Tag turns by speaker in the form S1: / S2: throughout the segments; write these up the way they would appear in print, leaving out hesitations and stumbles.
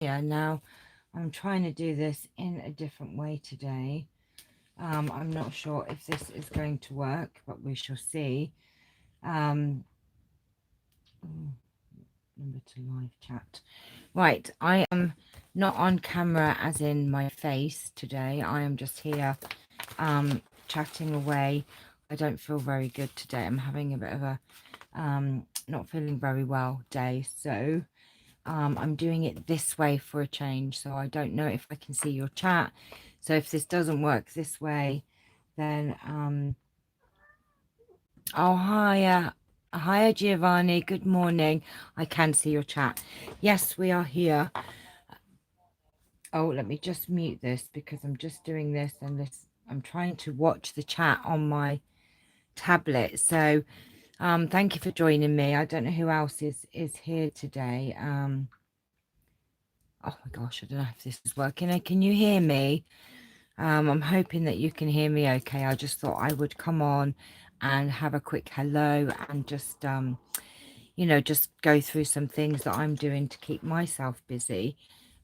S1: Yeah, now I'm trying to do this in a different way today. I'm not sure if this is going to work, but we shall see. Um, Number to live chat. Right, I am not on camera as in my face today. I am just here chatting away. I don't feel very good today. I'm having a bit of a not feeling very well day. So I'm doing it this way for a change. So I don't know if I can see your chat. So if this doesn't work this way, then oh, hiya, Giovanni. Good morning. I can see your chat. Yes, we are here. Oh, let me just mute this because I'm just doing this and this. I'm trying to watch the chat on my tablet. So, thank you for joining me. I don't know who else is here today. Oh my gosh, I don't know if this is working. Can you hear me? I'm hoping that you can hear me okay. I just thought I would come on and have a quick hello and just just go through some things that I'm doing to keep myself busy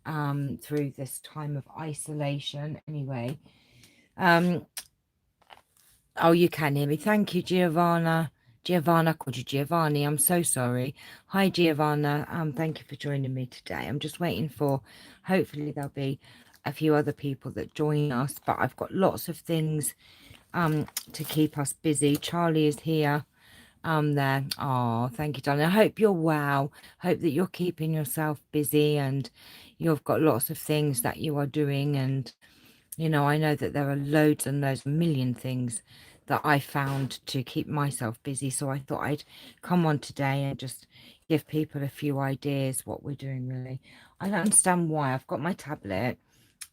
S1: through this time of isolation anyway. Oh, you can hear me. Thank you, Giovanna. Giovanna, I called you Giovanni. I'm so sorry. Hi, Giovanna. Thank you for joining me today. I'm just waiting for, hopefully there'll be a few other people that join us, but I've got lots of things to keep us busy. Charlie is here. There. Oh, thank you, darling. I hope you're well. Hope that you're keeping yourself busy and you've got lots of things that you are doing. And, I know that there are loads and loads, a million things that I found to keep myself busy. So I thought I'd come on today and just give people a few ideas what we're doing, really. I don't understand why. I've got my tablet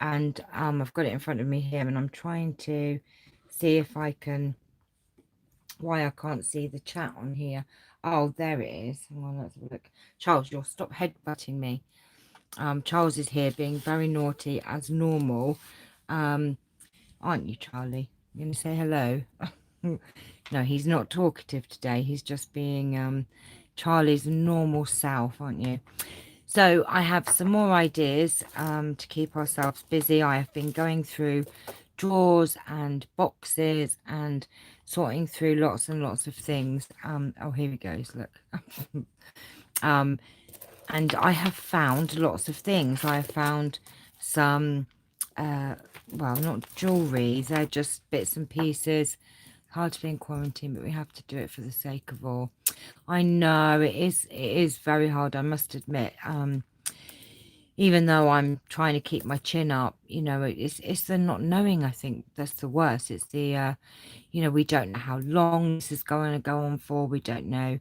S1: and I've got it in front of me here and I'm trying to see if I can why I can't see the chat on here. Oh, there it is. Hang on, let's have a look. Charles, you'll stop headbutting me. Charles is here being very naughty as normal. Aren't you, Charlie? You gonna say hello? No, he's not talkative today. He's just being Charlie's normal self, aren't you? So I have some more ideas to keep ourselves busy. I have been going through drawers and boxes and sorting through lots and lots of things. Oh, here he goes. Look. um, and I have found lots of things. I have found some, well, not jewelry. They're just bits and pieces. Hard to be in quarantine, but we have to do it for the sake of all. I know it is. It is very hard. I must admit. Even though I'm trying to keep my chin up, it's the not knowing. I think that's the worst. It's the, we don't know how long this is going to go on for. We don't know,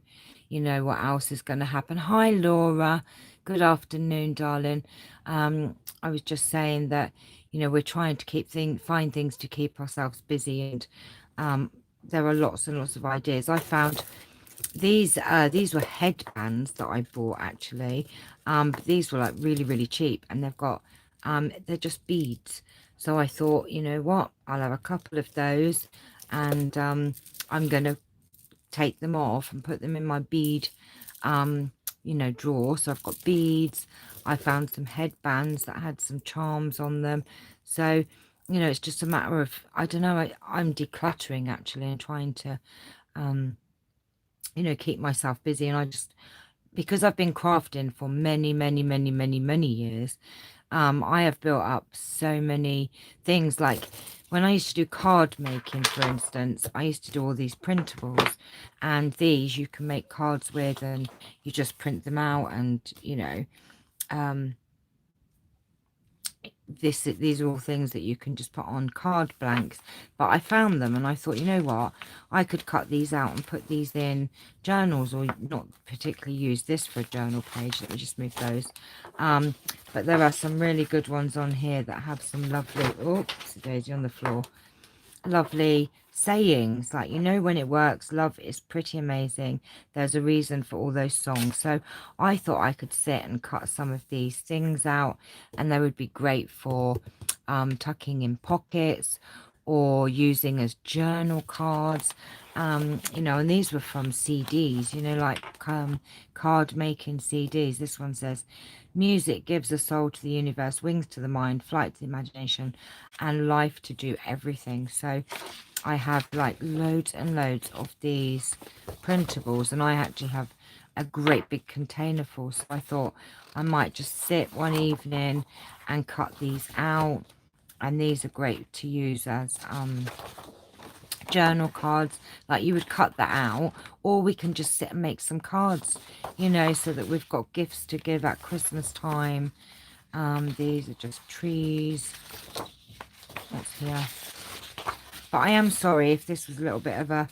S1: what else is going to happen. Hi, Laura. Good afternoon, darling. I was just saying that, we're trying to find things to keep ourselves busy, and there are lots and lots of ideas. I found these were headbands that I bought actually. But these were like really, really cheap and they've got they're just beads. So I thought, you know what, I'll have a couple of those and I'm gonna take them off and put them in my bead drawer. So I've got beads. I found some headbands that had some charms on them. So, it's just a matter of, I don't know, I'm decluttering actually and trying to keep myself busy. And I just, because I've been crafting for many, many, many, many, many years, I have built up so many things. Like when I used to do card making, for instance, I used to do all these printables, and these you can make cards with, and you just print them out, and um, these are all things that you can just put on card blanks. But I found them and I thought, you know what, I could cut these out and put these in journals, or not particularly use this for a journal page. Let me just move those. But there are some really good ones on here that have some lovely, oops, daisy on the floor, lovely sayings, like, when it works, love is pretty amazing, there's a reason for all those songs. So I thought I could sit and cut some of these things out, and they would be great for tucking in pockets or using as journal cards. And these were from CDs, like card making CDs. This one says, Music gives a soul to the universe, wings to the mind, flight to the imagination, and life to do everything. So I have like loads and loads of these printables, and I actually have a great big container full. So I thought I might just sit one evening and cut these out. And these are great to use as journal cards. Like, you would cut that out, or we can just sit and make some cards, you know, so that we've got gifts to give at Christmas time. These are just trees. What's here? But I am sorry if this was a little bit of a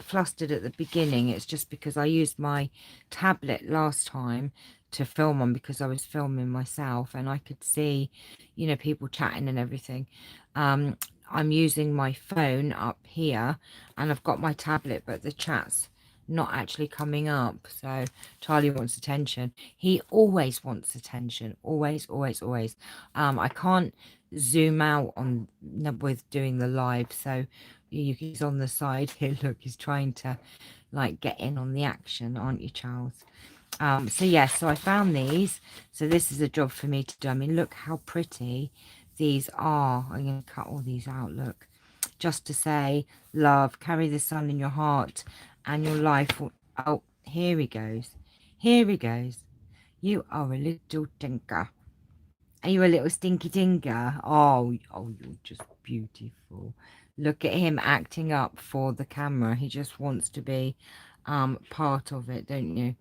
S1: flustered at the beginning. It's just because I used my tablet last time to film on, because I was filming myself and I could see, you know, people chatting and everything. I'm using my phone up here and I've got my tablet, but the chat's not actually coming up. So Charlie wants attention. He always wants attention. Always, always, always. I can't zoom out on with doing the live, so he's on the side here. Look, he's trying to like get in on the action, aren't you, Charles? So yes, so I found these. So this is a job for me to do. I mean, look how pretty these are. I'm going to cut all these out, look. Just to say, love, carry the sun in your heart and your life will... Oh, here he goes. Here he goes. You are a little tinker. Are you a little stinky tinker? Oh, you're just beautiful. Look at him acting up for the camera. He just wants to be part of it, don't you?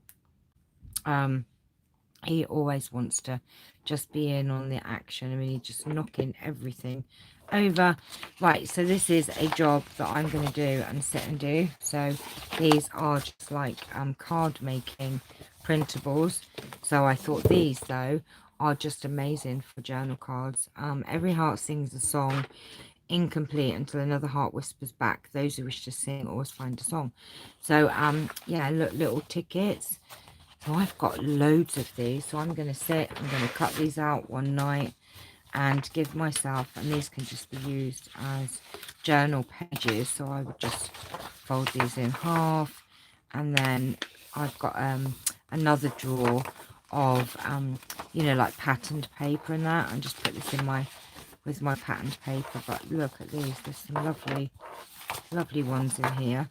S1: He always wants to just be in on the action. I mean, he's just knocking everything over. Right, so this is a job that I'm going to do and sit and do. So these are just like card making printables. So I thought these, though, are just amazing for journal cards. Every heart sings a song, incomplete until another heart whispers back. Those who wish to sing always find a song. So yeah, look, little tickets. So I've got loads of these, so I'm going to sit, I'm going to cut these out one night and give myself, and these can just be used as journal pages. So I would just fold these in half, and then I've got another drawer of you know, like patterned paper and that, and just put this in with my patterned paper. But look at these, there's some lovely ones in here.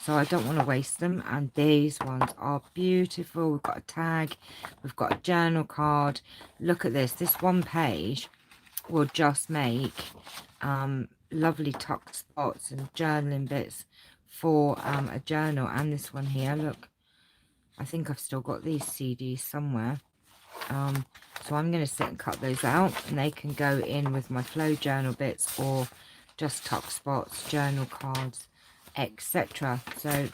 S1: So I don't want to waste them. And these ones are beautiful. We've got a tag. We've got a journal card. Look at this. This one page will just make lovely tucked spots and journaling bits for a journal. And this one here, look. I think I've still got these CDs somewhere. So I'm going to sit and cut those out. And they can go in with my flow journal bits or just tuck spots, journal cards, etc. So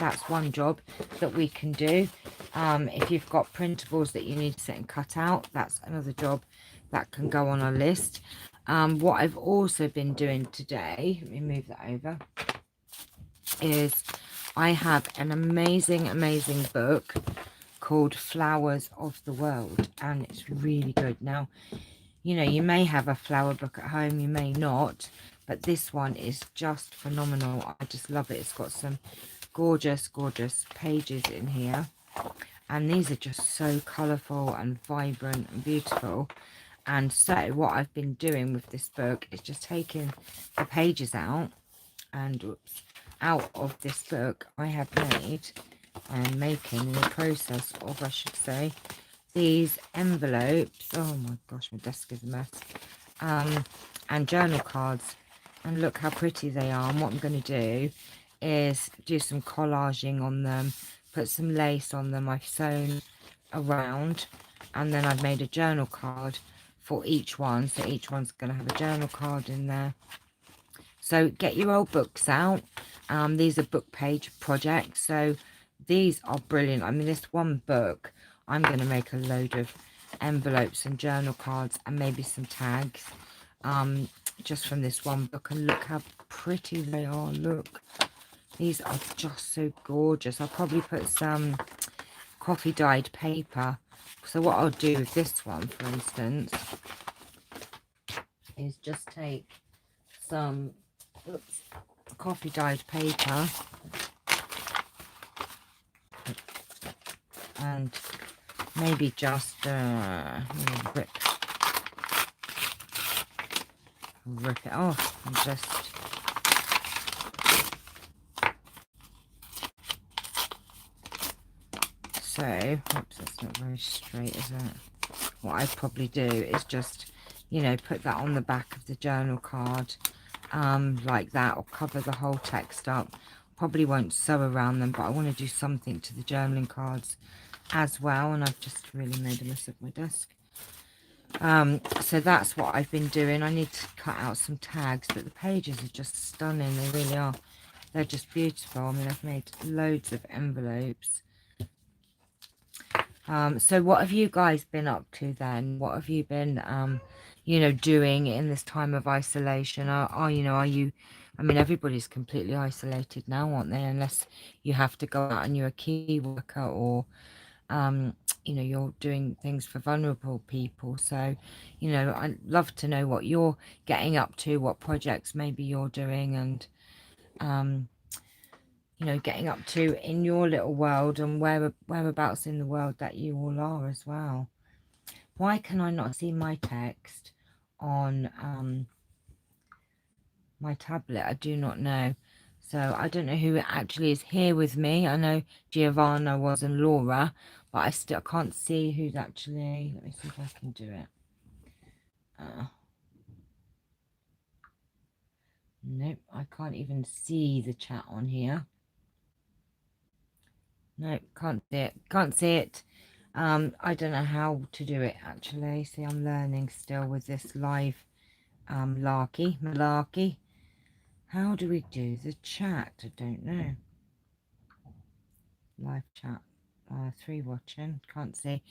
S1: that's one job that we can do. If you've got printables that you need to sit and cut out, that's another job that can go on our list. What I've also been doing today, let me move that over, is I have an amazing book called Flowers of the World, and it's really good. Now, you know, you may have a flower book at home, you may not, but this one is just phenomenal. I just love it. It's got some gorgeous pages in here, and these are just so colourful and vibrant and beautiful. And so what I've been doing with this book is just taking the pages out, and out of this book I have made and making in the process of, I should say, these envelopes. Oh my gosh, my desk is a mess. And journal cards, and look how pretty they are. And what I'm going to do is do some collaging on them, put some lace on them I've sewn around, and then I've made a journal card for each one. So each one's going to have a journal card in there. So get your old books out. These are book page projects, so these are brilliant. I mean, this one book, I'm going to make a load of envelopes and journal cards and maybe some tags just from this one book. And look how pretty they are. Look, these are just so gorgeous. I'll probably put some coffee dyed paper. So what I'll do with this one, for instance, is just take some coffee dyed paper and maybe just rip it off and just so oops, that's not very straight, is it? What I'd probably do is just, you know, put that on the back of the journal card like that, or cover the whole text up. Probably won't sew around them, but I want to do something to the journaling cards as well. And I've just really made a mess of my desk. So that's what I've been doing. I need to cut out some tags, but the pages are just stunning. They really are. They're just beautiful. I mean, I've made loads of envelopes. So what have you guys been up to then? What have you been, you know, doing in this time of isolation? You know, are you, I mean, everybody's completely isolated now, aren't they? Unless you have to go out and you're a key worker, or, you know, you're doing things for vulnerable people. So, you know, I'd love to know what you're getting up to, what projects maybe you're doing, and, you know, getting up to in your little world, and whereabouts in the world that you all are as well. Why can I not see my text on my tablet? I do not know. So I don't know who actually is here with me. I know Giovanna was and Laura, but I still can't see who's actually. Let me see if I can do it. Nope, I can't even see the chat on here. Nope, can't see it. Can't see it. I don't know how to do it actually. See, I'm learning still with this live malarkey. How do we do the chat? I don't know. Live chat. 3 watching. Can't see.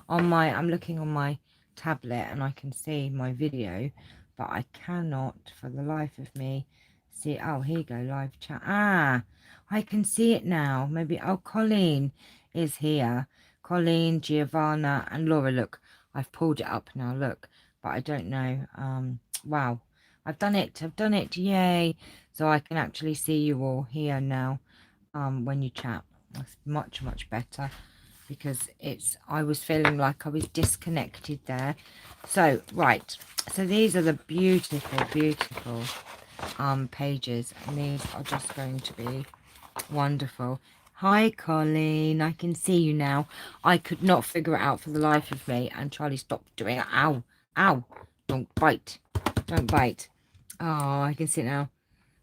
S1: I'm looking on my tablet and I can see my video, but I cannot for the life of me see. Oh, here you go, live chat. I can see it now. Maybe, oh, Colleen is here. Colleen, Giovanna, and Laura. Look, I've pulled it up now. Look, but I don't know. Wow, I've done it. Yay! So I can actually see you all here now. When you chat, that's much better, because I was feeling like I was disconnected there. So right, so these are the beautiful pages, and these are just going to be wonderful. Hi Colleen, I can see you now. I could not figure it out for the life of me, and Charlie stopped doing it. Ow, don't bite. Oh, I can see it now.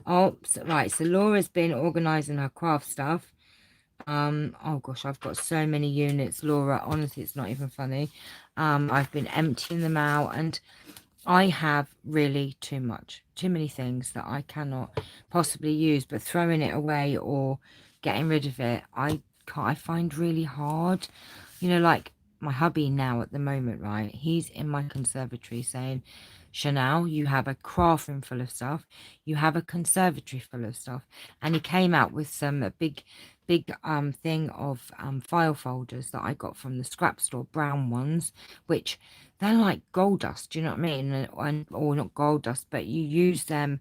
S1: Oh, right, so Laura's been organising her craft stuff. Oh gosh, I've got so many units, Laura, honestly, it's not even funny. I've been emptying them out, and I have really too many things that I cannot possibly use, but throwing it away or getting rid of it, I find really hard. You know, like my hubby now at the moment, right? He's in my conservatory saying, Channelle, you have a craft room full of stuff, you have a conservatory full of stuff. And he came out with some big thing of file folders that I got from the scrap store, brown ones, which they're like gold dust, do you know what I mean? Or not gold dust, but you use them.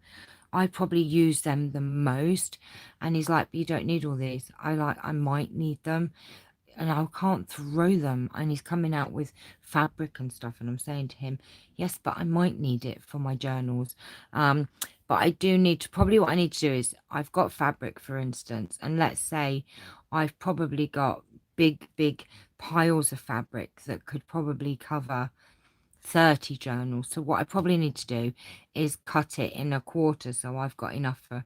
S1: I probably use them the most. And he's like, but you don't need all these. I might need them, and I can't throw them. And he's coming out with fabric and stuff, and I'm saying to him, yes, but I might need it for my journals. But I do need to, probably what I need to do is, I've got fabric, for instance, and let's say I've probably got big piles of fabric that could probably cover 30 journals. So what I probably need to do is cut it in a quarter, so I've got enough for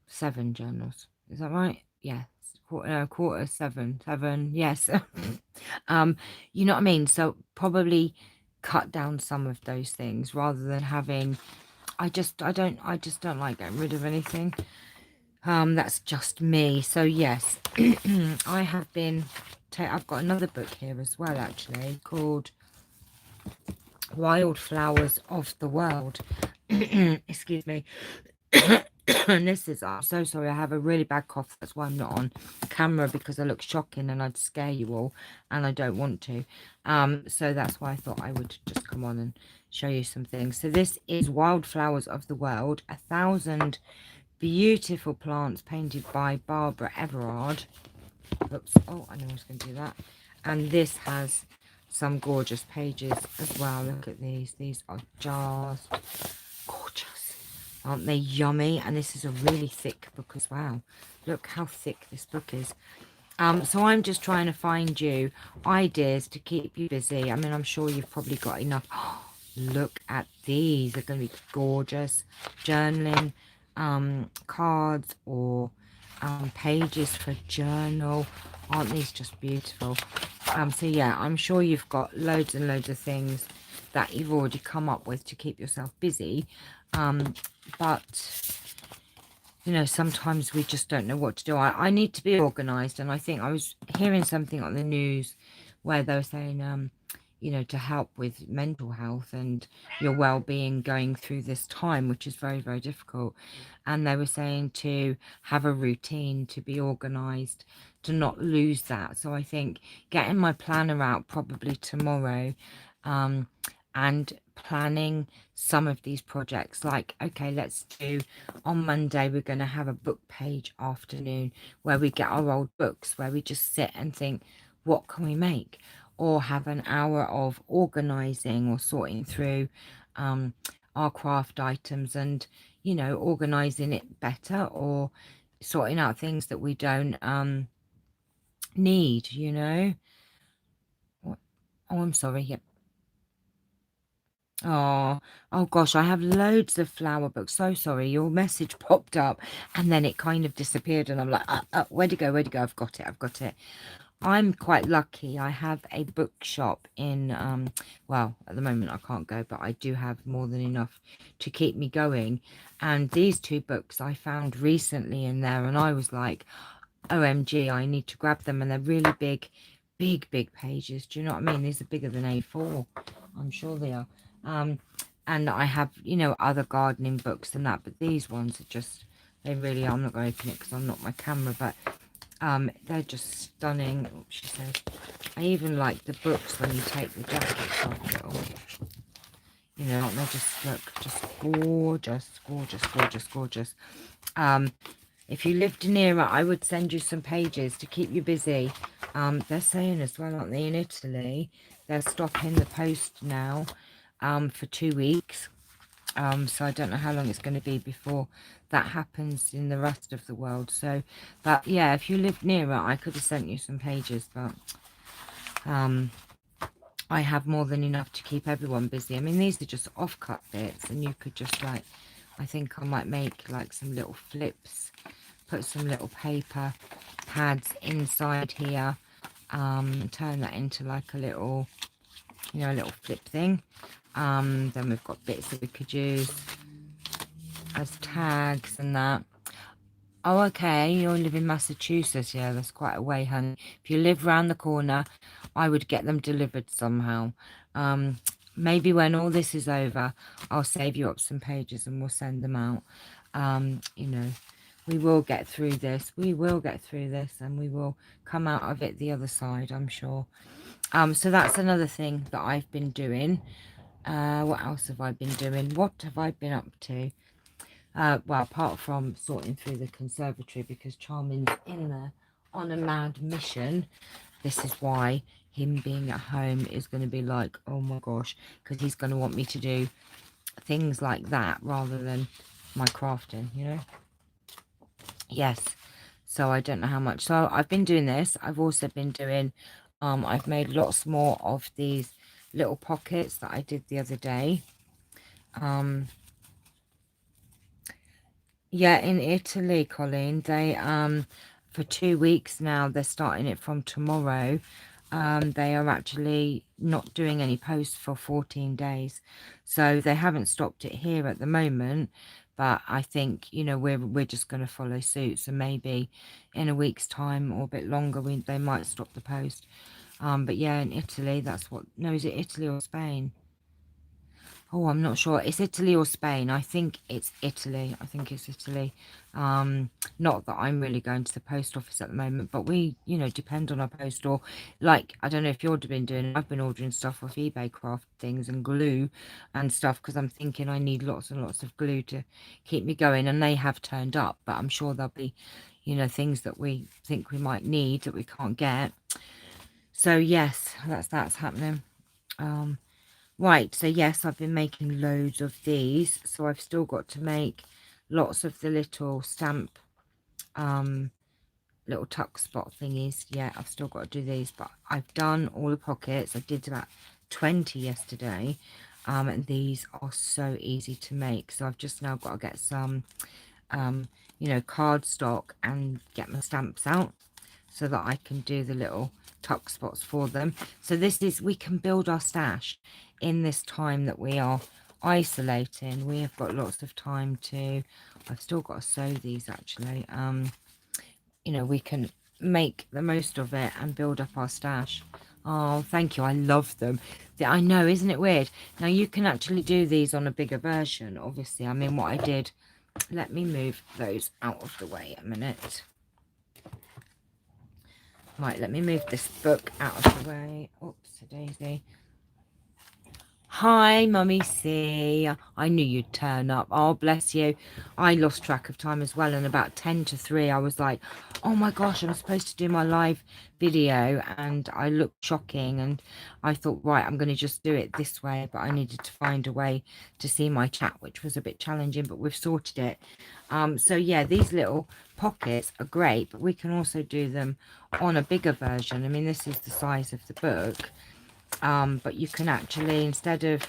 S1: 7 journals. Is that right? Yeah, quarter, 7, yes. You know what I mean? So probably cut down some of those things rather than having. I just don't like getting rid of anything. That's just me. So yes, I have been. I've got another book here as well, actually, called Wildflowers of the World. Excuse me. And this is, I'm so sorry, I have a really bad cough. That's why I'm not on camera, because I look shocking and I'd scare you all, and I don't want to. So that's why I thought I would just come on and show you some things. So this is Wildflowers of the World, 1,000 beautiful plants painted by Barbara Everard. Oops, oh, I know I was going to do that. And this has some gorgeous pages as well. Look at these. These are just gorgeous. Aren't they yummy? And this is a really thick book as well. Look how thick this book is. So I'm just trying to find you ideas to keep you busy. I mean, I'm sure you've probably got enough. Look at these. They're going to be gorgeous. Journaling cards or pages for journal. Aren't these just beautiful? So yeah, I'm sure you've got loads and loads of things that you've already come up with to keep yourself busy. But you know, sometimes we just don't know what to do. I need to be organised, and I think I was hearing something on the news where they were saying, you know, to help with mental health and your well-being going through this time, which is very, very difficult. And they were saying to have a routine, to be organised, to not lose that. So I think getting my planner out probably tomorrow, and planning some of these projects, like, okay, let's do on Monday, we're going to have a book page afternoon where we get our old books, where we just sit and think, what can we make? Or have an hour of organising or sorting through our craft items and, you know, organising it better, or sorting out things that we don't need, you know. Oh, I'm sorry. Yep. Oh gosh, I have loads of flower books. So sorry, your message popped up and then it kind of disappeared, and I'm like, where'd it go? Where'd it go? I've got it. I've got it. I'm quite lucky. I have a bookshop in, well, at the moment I can't go, but I do have more than enough to keep me going. And these two books I found recently in there, and I was like, OMG, I need to grab them. And they're really big, big, big pages. Do you know what I mean? These are bigger than A4. I'm sure they are. And I have, you know, other gardening books and that, but these ones are just, they really are. I'm not going to open it because I'm not my camera, but they're just stunning. Oh, she says, I even like the books when you take the jackets off. Little, you know, they just look just gorgeous, gorgeous, gorgeous, gorgeous. If you lived near it, I would send you some pages to keep you busy. They're saying as well, aren't they, in Italy, they're stopping the post now for 2 weeks. So I don't know how long it's going to be before that happens in the rest of the world. So, but yeah, if you lived near it, I could have sent you some pages, but I have more than enough to keep everyone busy. I mean, these are just off-cut bits, and you could just, like, I think I might make like some little flips, put some little paper pads inside here, turn that into like a little, you know, a little flip thing. Then we've got bits that we could use as tags and that. Oh, okay, you live in Massachusetts. Yeah, that's quite a way, honey. If you live round the corner, I would get them delivered somehow. Maybe when all this is over, I'll save you up some pages and we'll send them out. You know, we will get through this. We will get through this, and we will come out of it the other side, I'm sure. So that's another thing that I've been doing. What else have I been doing? What have I been up to? Well, apart from sorting through the conservatory, because Charming's in there on a mad mission. This is why him being at home is going to be like, oh my gosh, because he's going to want me to do things like that rather than my crafting, you know. Yes, so I don't know how much. So I've been doing this. I've also been doing, I've made lots more of these little pockets that I did the other day. Yeah, in Italy, Colleen, they for 2 weeks now, they're starting it from tomorrow. They are actually not doing any posts for 14 days. So they haven't stopped it here at the moment, but I think, you know, we're just going to follow suit. So maybe in a week's time or a bit longer, they might stop the post. But yeah, in Italy, that's what, no, is it Italy or Spain? Oh, I'm not sure. It's Italy or Spain. I think it's Italy. I think it's Italy. Not that I'm really going to the post office at the moment, but we, you know, depend on our post. Or like, I don't know if you've been doing it. I've been ordering stuff off eBay, craft things and glue and stuff, because I'm thinking I need lots and lots of glue to keep me going. And they have turned up, but I'm sure there'll be, you know, things that we think we might need that we can't get. So yes, that's happening. Right, so yes, I've been making loads of these, so I've still got to make lots of the little stamp little tuck spot thingies. Yeah, I've still got to do these, but I've done all the pockets. I did about 20 yesterday, and these are so easy to make. So I've just now got to get some you know, cardstock and get my stamps out so that I can do the little tuck spots for them. So this is, we can build our stash in this time that we are isolating. We have got lots of time to, I've still got to sew these actually. You know, we can make the most of it and build up our stash. Oh, thank you. I love them. I know, isn't it weird? Now you can actually do these on a bigger version, obviously. I mean, what I did, let me move those out of the way a minute. Right, let me move this book out of the way. Oops, a daisy. Hi, Mummy C. I knew you'd turn up. Oh, bless you. I lost track of time as well. And about 10 to 3, I was like, oh my gosh, I'm supposed to do my live video. And I looked shocking. And I thought, right, I'm going to just do it this way. But I needed to find a way to see my chat, which was a bit challenging, but we've sorted it. So yeah, these little pockets are great, but we can also do them on a bigger version. I mean, this is the size of the book. But you can actually, instead of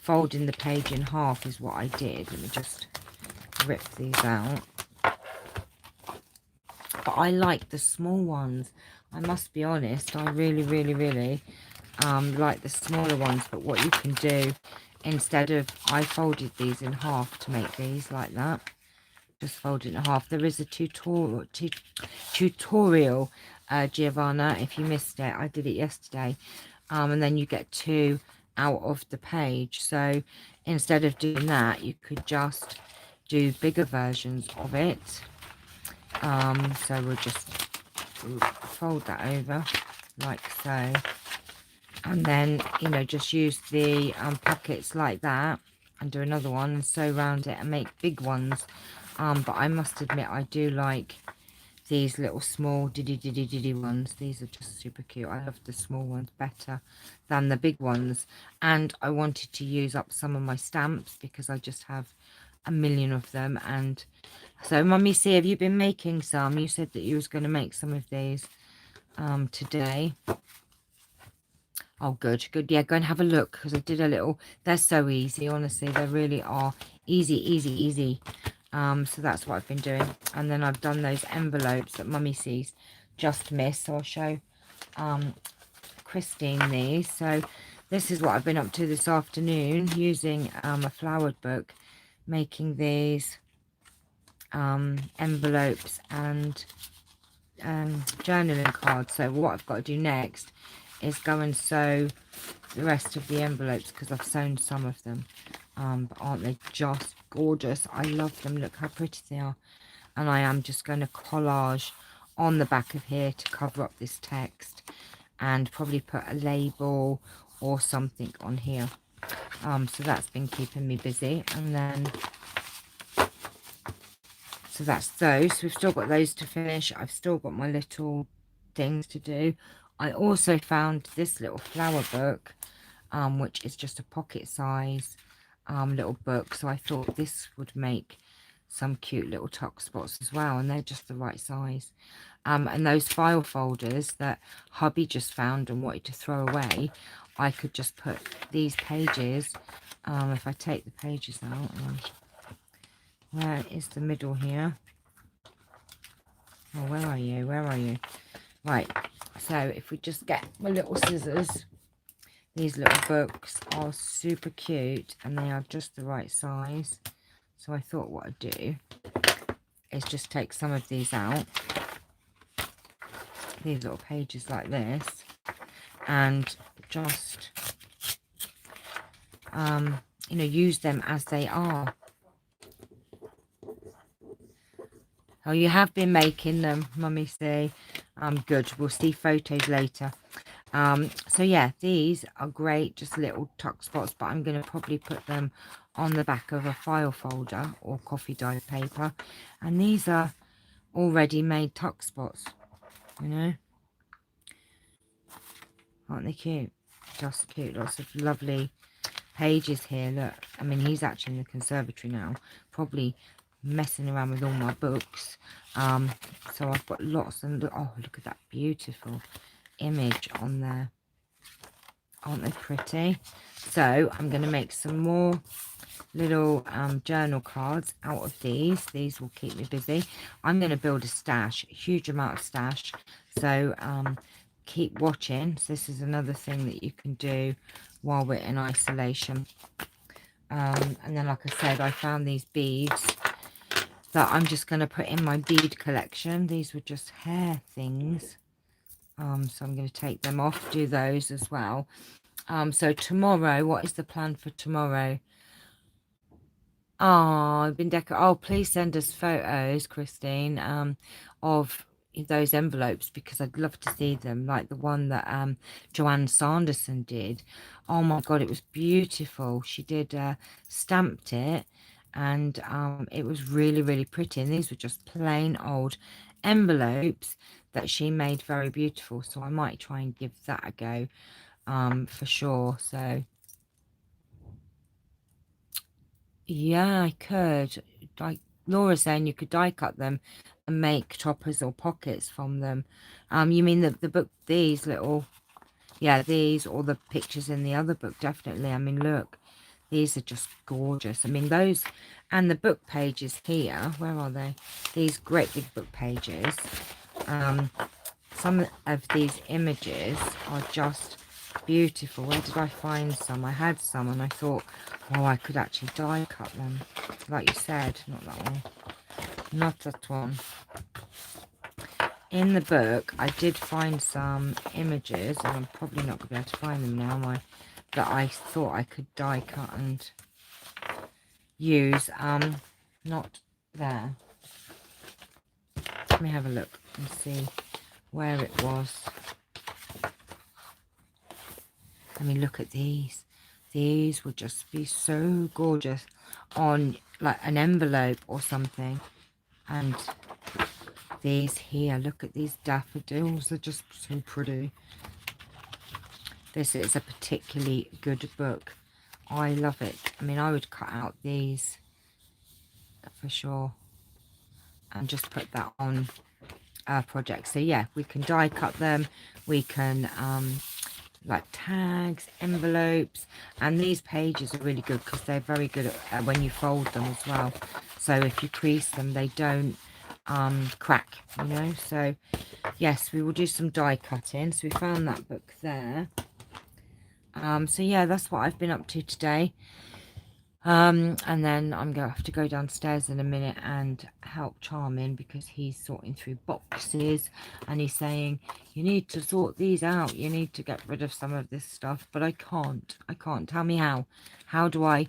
S1: folding the page in half, is what I did. Let me just rip these out. But I like the small ones. I must be honest, I really like the smaller ones. But what you can do, instead of, I folded these in half to make these like that. Just fold it in half. There is a tutorial, Giovanna, if you missed it. I did it yesterday. And then you get 2 out of the page. So instead of doing that, you could just do bigger versions of it. So we'll just fold that over like so. And then, you know, just use the pockets like that and do another one and sew around it and make big ones. But I must admit, I do like these little small diddy ones. These are just super cute. I love the small ones better than the big ones. And I wanted to use up some of my stamps because I just have a million of them. And so, Mummy C, have you been making some? You said that you was going to make some of these today. Oh, good. Yeah, go and have a look because I did a little. They're so easy, honestly. They really are easy. So that's what I've been doing. And then I've done those envelopes that Mummy sees just missed. So I'll show Christine these. So this is what I've been up to this afternoon, using a flowered book, making these envelopes and journaling cards. So what I've got to do next is go and sew the rest of the envelopes because I've sewn some of them. But aren't they just gorgeous? I love them. Look how pretty they are. And I am just going to collage on the back of here to cover up this text and probably put a label or something on here. So that's been keeping me busy. And then, so that's those. We've still got those to finish. I've still got my little things to do. I also found this little flower book, which is just a pocket size little book. So I thought this would make some cute little tuck spots as well, and they're just the right size. And those file folders that hubby just found and wanted to throw away, I could just put these pages, if I take the pages out, where is the middle here? Oh, where are you? Right, so if we just get my little scissors, these little books are super cute and they are just the right size. So I thought what I'd do is just take some of these out, these little pages like this, and just, you know, use them as they are. Oh, you have been making them, Mummy C. Good. We'll see photos later. So yeah, these are great, just little tuck spots, but I'm going to probably put them on the back of a file folder or coffee dye paper. And these are already made tuck spots, you know. Aren't they cute? Just cute. Lots of lovely pages here. Look, I mean, he's actually in the conservatory now, probably messing around with all my books. So I've got lots, and oh, look at that beautiful image on there. Aren't they pretty? So I'm going to make some more little journal cards out of these. These will keep me busy. I'm going to build a stash, a huge amount of stash. So keep watching. So this is another thing that you can do while we're in isolation. And then, like I said, I found these beads that I'm just going to put in my bead collection. These were just hair things. So I'm going to take them off, do those as well. So tomorrow, what is the plan for tomorrow? Oh, I've been oh, please send us photos, Christine, of those envelopes, because I'd love to see them, like the one that Joanne Sanderson did. Oh my God, it was beautiful. She did stamped it, and it was really, really pretty. And these were just plain old envelopes that she made very beautiful. So I might try and give that a go, for sure. So yeah, I could. Like Laura saying, you could die cut them and make toppers or pockets from them. You mean the book, these little, yeah, these, or the pictures in the other book, definitely. I mean, look, these are just gorgeous. I mean, those, and the book pages here, where are they? These great big book pages. Some of these images are just beautiful. Where did I find some? I had some and I thought, oh, I could actually die cut them. Like you said, not that one. Not that one. In the book, I did find some images, and I'm probably not going to be able to find them now, that I thought I could die cut and use. Not there. Let me have a look and see where it was. I mean, look at these. These would just be so gorgeous on like an envelope or something. And these here, look at these daffodils. They're just so pretty. This is a particularly good book. I love it. I mean, I would cut out these for sure and just put that on our project. So yeah, we can die cut them. We can like tags, envelopes, and these pages are really good because they're very good at when you fold them as well. So if you crease them, they don't crack, you know. So yes, we will do some die cutting. So we found that book there. So yeah, that's what I've been up to today. And then I'm going to have to go downstairs in a minute and help Charmin because he's sorting through boxes and he's saying, you need to sort these out. You need to get rid of some of this stuff. But I can't. I can't. Tell me how. How do I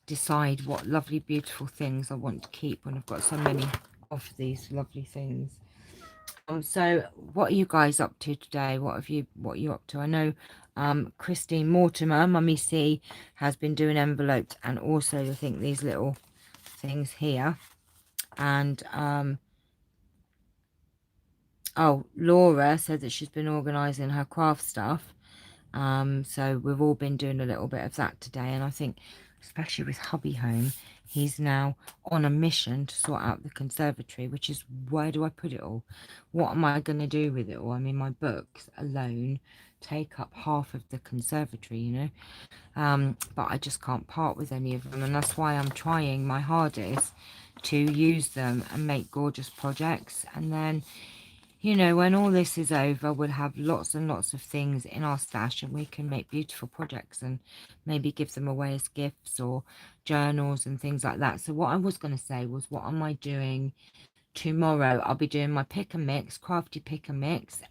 S1: decide what lovely, beautiful things I want to keep when I've got so many of these lovely things? So what are you guys up to today? What are you up to? I know Christine Mortimer, Mummy C, has been doing envelopes and also I think these little things here. And oh, Laura said that she's been organising her craft stuff. So we've all been doing a little bit of that today, and I think especially with hubby home, he's now on a mission to sort out the conservatory, which is, where do I put it all? What am I going to do with it all? I mean, my books alone take up half of the conservatory, you know. But I just can't part with any of them, and that's why I'm trying my hardest to use them and make gorgeous projects. And then, you know, when all this is over, we'll have lots and lots of things in our stash and we can make beautiful projects and maybe give them away as gifts or journals and things like that. So what I was going to say was, what am I doing tomorrow? I'll be doing my pick and mix, crafty pick and mix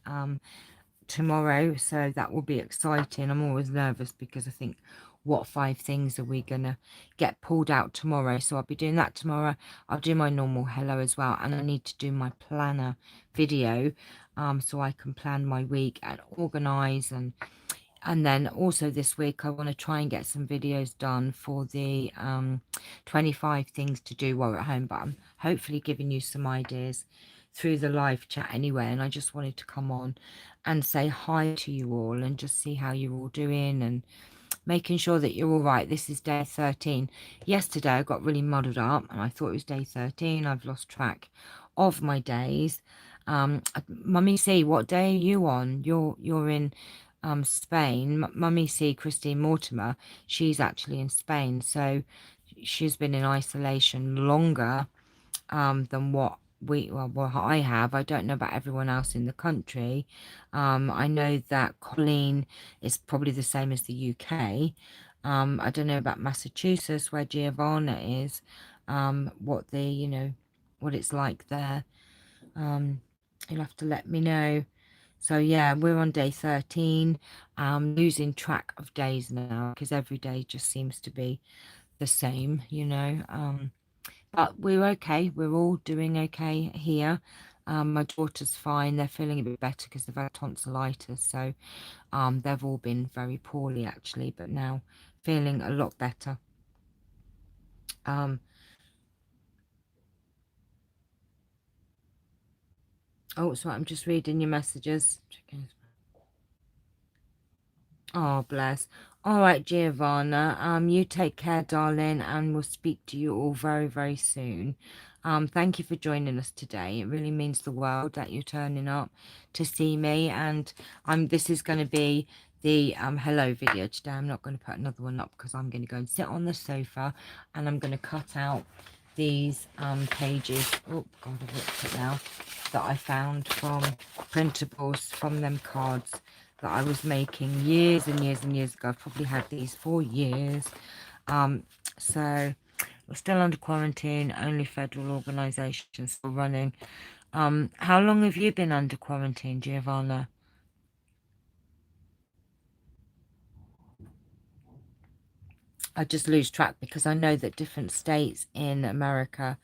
S1: tomorrow. So that will be exciting. I'm always nervous because I think, what 5 things are we gonna get pulled out tomorrow? So I'll be doing that tomorrow. I'll do my normal hello as well, and I need to do my planner video so I can plan my week and organize. And then also this week I want to try and get some videos done for the 25 things to do while we're at home, but I'm hopefully giving you some ideas through the live chat anyway, and I just wanted to come on and say hi to you all and just see how you're all doing and making sure that you're all right. This is day 13. Yesterday I got really muddled up and I thought it was day 13. I've lost track of my days. Mummy C, what day are you on? You're in Spain. Mummy C, Christine Mortimer, she's actually in Spain. So she's been in isolation longer than what I have. I don't know about everyone else in the country. I know that Colleen is probably the same as the UK. I don't know about Massachusetts where Giovanna is. What the what it's like there. Um, you'll have to let me know. So yeah, we're on day 13. Losing track of days now because every day just seems to be the same. But we're okay. We're all doing okay here. My daughter's fine. They're feeling a bit better because they've had tonsillitis. So they've all been very poorly actually, but now feeling a lot better. Um, oh, so I'm just reading your messages. Oh, bless. All right, Giovanna. You take care, darling, and we'll speak to you all very, very soon. Thank you for joining us today. It really means the world that you're turning up to see me. And this is going to be the hello video today. I'm not going to put another one up because I'm going to go and sit on the sofa and I'm going to cut out these pages. Oh, God, I've ripped it now. That I found from printables from them cards that I was making years and years and years ago. I've probably had these for years. So we're still under quarantine, only federal organisations still running. How long have you been under quarantine, Giovanna? I just lose track because I know that different states in America,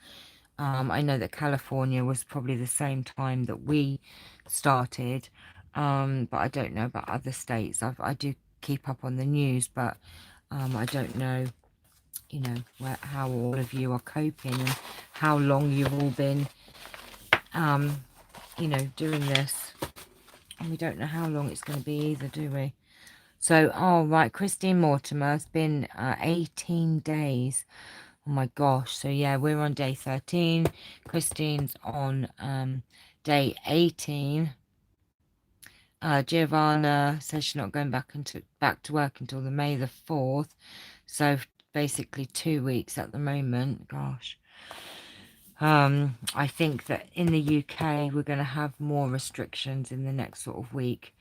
S1: I know that California was probably the same time that we started, but I don't know about other states. I do keep up on the news, but I don't know, how all of you are coping and how long you've all been, doing this. And we don't know how long it's going to be either, do we? So, oh, right, Christine Mortimer, it's been 18 days. Oh my gosh. So, yeah, we're on day 13. Christine's on day 18. Giovanna says she's not going back to work until the May the 4th. So, basically 2 weeks at the moment. Gosh. I think that in the UK we're going to have more restrictions in the next sort of week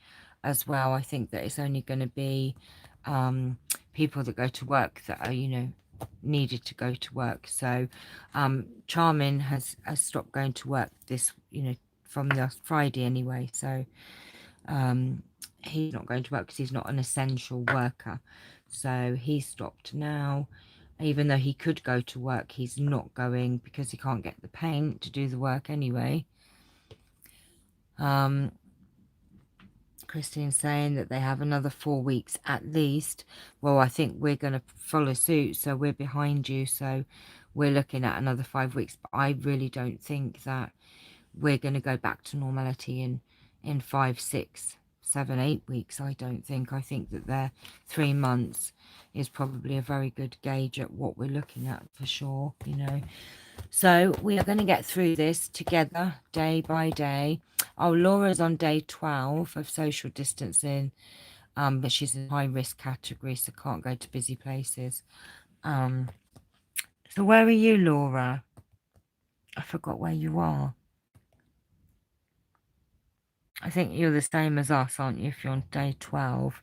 S1: as well. I think that it's only going to be people that go to work that are, needed to go to work. So Charmin has stopped going to work this, from the Friday anyway. So he's not going to work because he's not an essential worker. So he stopped now. Even though he could go to work, he's not going because he can't get the paint to do the work anyway. Christine's saying that they have another 4 weeks at least. Well, I think we're going to follow suit, so we're behind you. So we're looking at another 5 weeks. But I really don't think that we're going to go back to normality in 5, 6, 7, 8 weeks. I don't think. I think that their 3 months is probably a very good gauge at what we're looking at for sure, So we are going to get through this together day by day. Oh, Laura's on day 12 of social distancing, but she's in high risk category, so can't go to busy places. So where are you, Laura? I forgot where you are. I think you're the same as us, aren't you, if you're on day 12?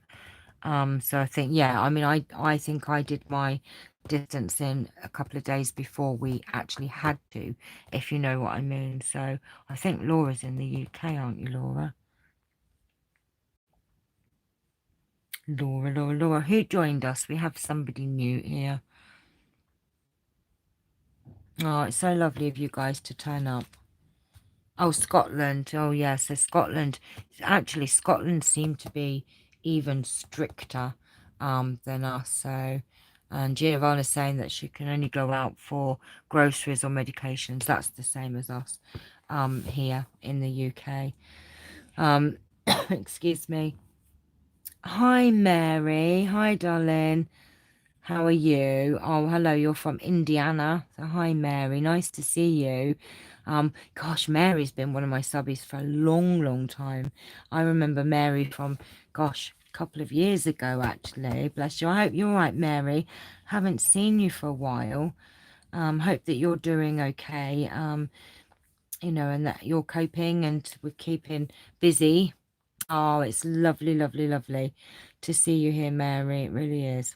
S1: So I think, yeah, I mean, I think I did my distancing a couple of days before we actually had to, if you know what I mean. So I think Laura's in the UK, aren't you, Laura? Laura, who joined us? We have somebody new here. Oh, it's so lovely of you guys to turn up. Oh, Scotland. Oh, yeah. So Scotland, actually, Scotland seemed to be even stricter than us. So, and Giovanna's saying that she can only go out for groceries or medications. That's the same as us here in the UK. Excuse me. Hi, Mary. Hi, darling. How are you? Oh, hello. You're from Indiana. So, hi, Mary. Nice to see you. Gosh, Mary's been one of my subbies for a long, long time. I remember Mary from, gosh, a couple of years ago, actually. Bless you. I hope you're all right, Mary. Haven't seen you for a while. Hope that you're doing okay. And that you're coping and with keeping busy. Oh, it's lovely, lovely, lovely to see you here, Mary. It really is.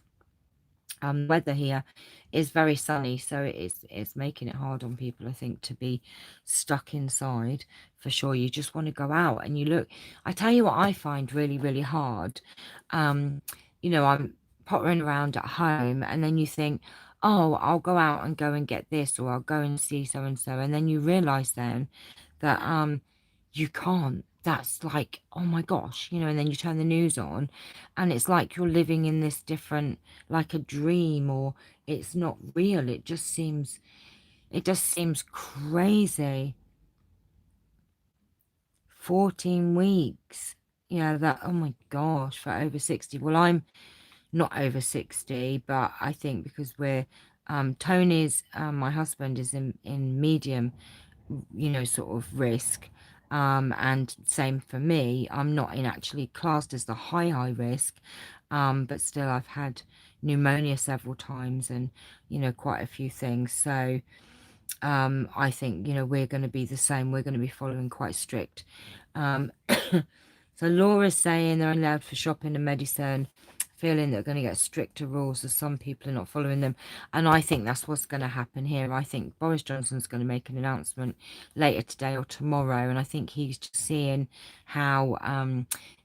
S1: Weather here is very sunny, so it's making it hard on people, I think, to be stuck inside for sure. You just want to go out and you look. I tell you what, I find really, really hard. Um, I'm pottering around at home, and then you think, oh, I'll go out and go and get this, or I'll go and see so and so, and then you realise then that you can't. That's like, oh my gosh, and then you turn the news on and it's like you're living in this different, like a dream, or it's not real. It just seems crazy. 14 weeks. Oh my gosh, for over 60. Well, I'm not over 60, but I think because Tony's, my husband is in medium, sort of risk. And same for me. I'm not in actually classed as the high risk. But still I've had pneumonia several times and, quite a few things. So, I think, we're going to be the same. We're going to be following quite strict. Um, so Laura's saying they're allowed for shopping and medicine, feeling they're going to get stricter rules as some people are not following them. And I think that's what's going to happen here. I think Boris Johnson's going to make an announcement later today or tomorrow. And I think he's just seeing how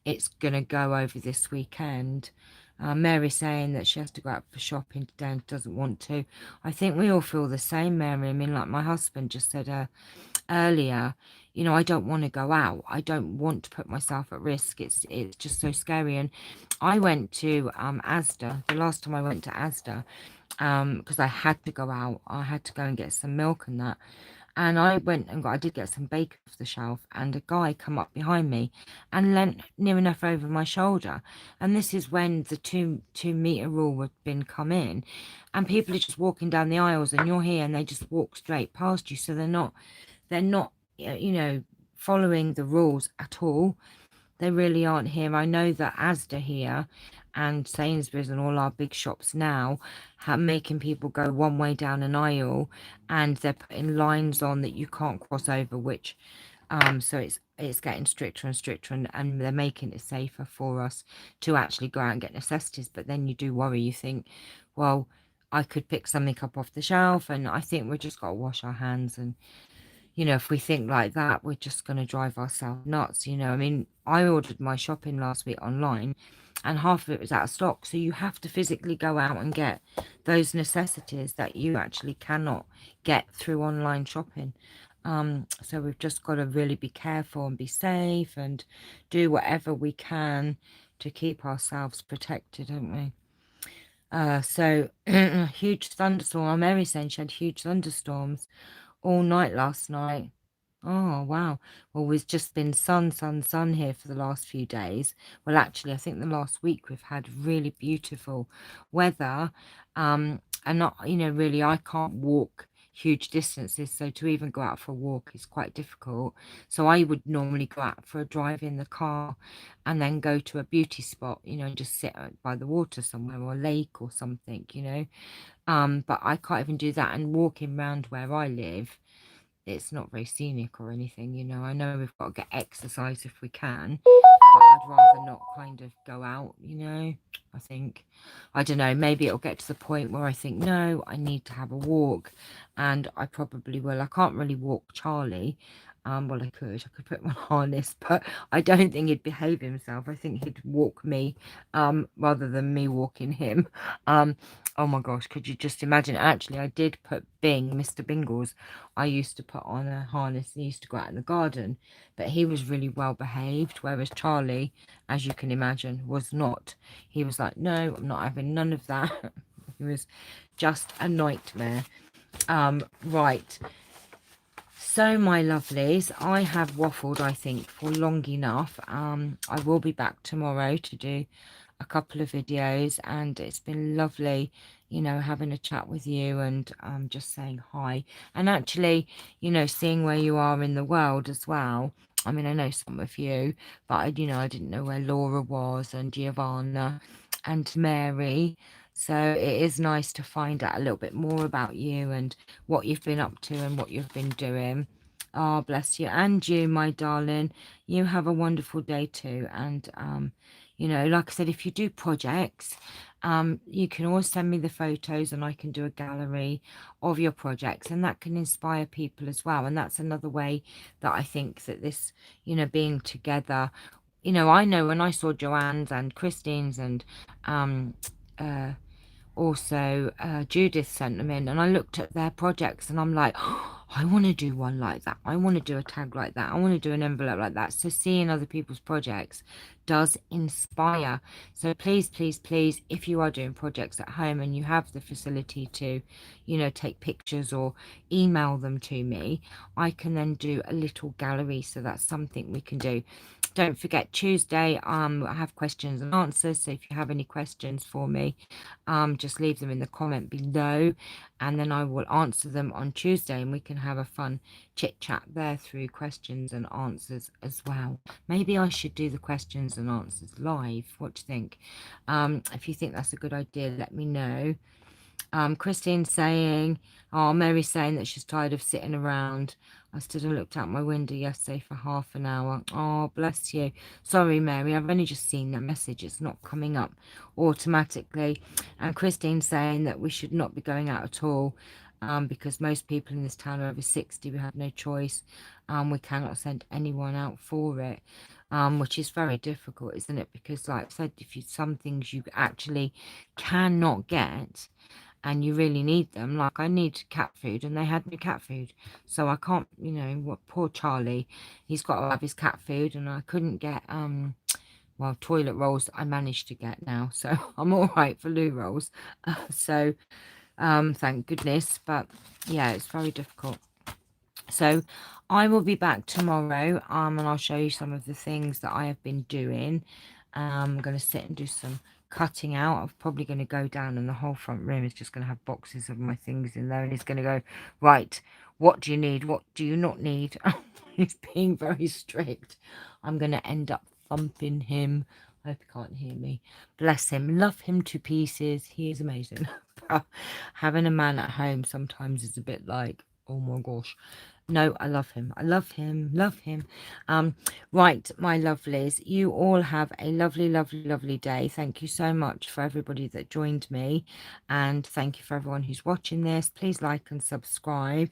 S1: it's going to go over this weekend. Mary's saying that she has to go out for shopping today and doesn't want to. I think we all feel the same, Mary. I mean, like my husband just said earlier, I don't want to go out. I don't want to put myself at risk. It's just so scary. And I went to Asda the last time I went to Asda because I had to go out. I had to go and get some milk and that. And I did get some bacon off the shelf, and a guy come up behind me and leant near enough over my shoulder. And this is when the two-meter rule had been come in, and people are just walking down the aisles, and you're here, and they just walk straight past you. So they're not, following the rules at all. They really aren't here. I know that Asda here and Sainsbury's and all our big shops now are making people go one way down an aisle, and they're putting lines on that you can't cross over, which so it's getting stricter and stricter, and they're making it safer for us to actually go out and get necessities. But then you do worry, you think, well, I could pick something up off the shelf, and I think we just got to wash our hands. And if we think like that, we're just going to drive ourselves nuts. I mean, I ordered my shopping last week online and half of it was out of stock. So you have to physically go out and get those necessities that you actually cannot get through online shopping. So we've just got to really be careful and be safe and do whatever we can to keep ourselves protected, don't we? So huge thunderstorm. Mary saying she had huge thunderstorms all night last night. Oh, wow. Well, we've just been sun, sun, sun here for the last few days. Well, actually, I think the last week we've had really beautiful weather. And not, really, I can't walk huge distances. So to even go out for a walk is quite difficult. So I would normally go out for a drive in the car and then go to a beauty spot, and just sit by the water somewhere or a lake or something, But I can't even do that. And walking around where I live, it's not very scenic or anything, I know we've got to get exercise if we can, but I'd rather not kind of go out, I think. I don't know, maybe it'll get to the point where I think, no, I need to have a walk, and I probably will. I can't really walk Charlie. Well, I could put him on harness, but I don't think he'd behave himself. I think he'd walk me, rather than me walking him. Oh my gosh, could you just imagine? Actually, I did put Mr. Bingles. I used to put on a harness and he used to go out in the garden, but he was really well behaved, whereas Charlie, as you can imagine, was not. He was like, no, I'm not having none of that. He was just a nightmare. Right. So, my lovelies, I have waffled, I think, for long enough. I will be back tomorrow to do a couple of videos, and it's been lovely, having a chat with you and just saying hi. And actually, seeing where you are in the world as well. I mean, I know some of you, but I didn't know where Laura was and Giovanna and Mary. So it is nice to find out a little bit more about you and what you've been up to and what you've been doing. Oh, bless you. And you, my darling, you have a wonderful day too. And, like I said, if you do projects, you can always send me the photos and I can do a gallery of your projects, and that can inspire people as well. And that's another way that I think that this, being together, I know when I saw Joanne's and Christine's and, uh, also Judith sent them in, and I looked at their projects and I'm like, oh, I want to do one like that. I want to do a tag like that. I want to do an envelope like that. So seeing other people's projects does inspire. So please, please, please, if you are doing projects at home and you have the facility to, take pictures or email them to me, I can then do a little gallery. So that's something we can do. Don't forget, Tuesday, I have questions and answers. So if you have any questions for me, just leave them in the comment below, and then I will answer them on Tuesday, and we can have a fun chit chat there through questions and answers as well. Maybe I should do the questions and answers live. What do you think? If you think that's a good idea, let me know. Christine's saying, Mary's saying that she's tired of sitting around. I stood and looked out my window yesterday for half an hour. Oh, bless you. Sorry, Mary, I've only just seen that message. It's not coming up automatically. And Christine's saying that we should not be going out at all, because most people in this town are over 60. We have no choice. We cannot send anyone out for it. Which is very difficult, isn't it? Because, like I said, some things you actually cannot get, and you really need them. Like, I need cat food and they had no cat food, so I can't, what, poor Charlie, he's got to have his cat food, and I couldn't get well, toilet rolls I managed to get now, so I'm all right for loo rolls. So thank goodness. But yeah, it's very difficult. So I will be back tomorrow, and I'll show you some of the things that I have been doing. I'm going to sit and do some cutting out. I'm probably going to go down, and the whole front room is just going to have boxes of my things in there, and he's going to go, right, what do you need? What do you not need? He's being very strict. I'm going to end up thumping him. I hope he can't hear me. Bless him. Love him to pieces. He is amazing. Having a man at home sometimes is a bit like, oh my gosh. No, I love him. I love him. Love him. Right, my lovelies, you all have a lovely, lovely, lovely day. Thank you so much for everybody that joined me, and thank you for everyone who's watching this. Please like and subscribe.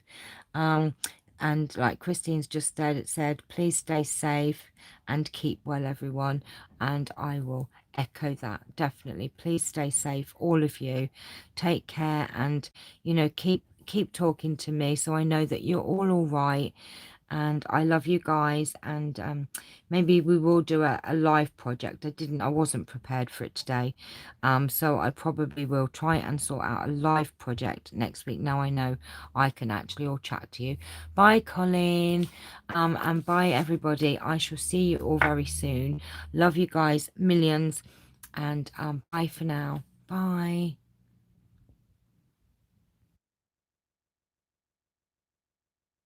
S1: And like Christine's just said, please stay safe and keep well, everyone. And I will echo that. Definitely. Please stay safe, all of you. Take care, and, keep talking to me so I know that you're all right. And I love you guys, and maybe we will do a live project. I wasn't prepared for it today, so I probably will try and sort out a live project next week. Now I know I can actually all chat to you. Bye, Colleen, and bye, everybody. I shall see you all very soon. Love you guys millions, and bye for now. Bye.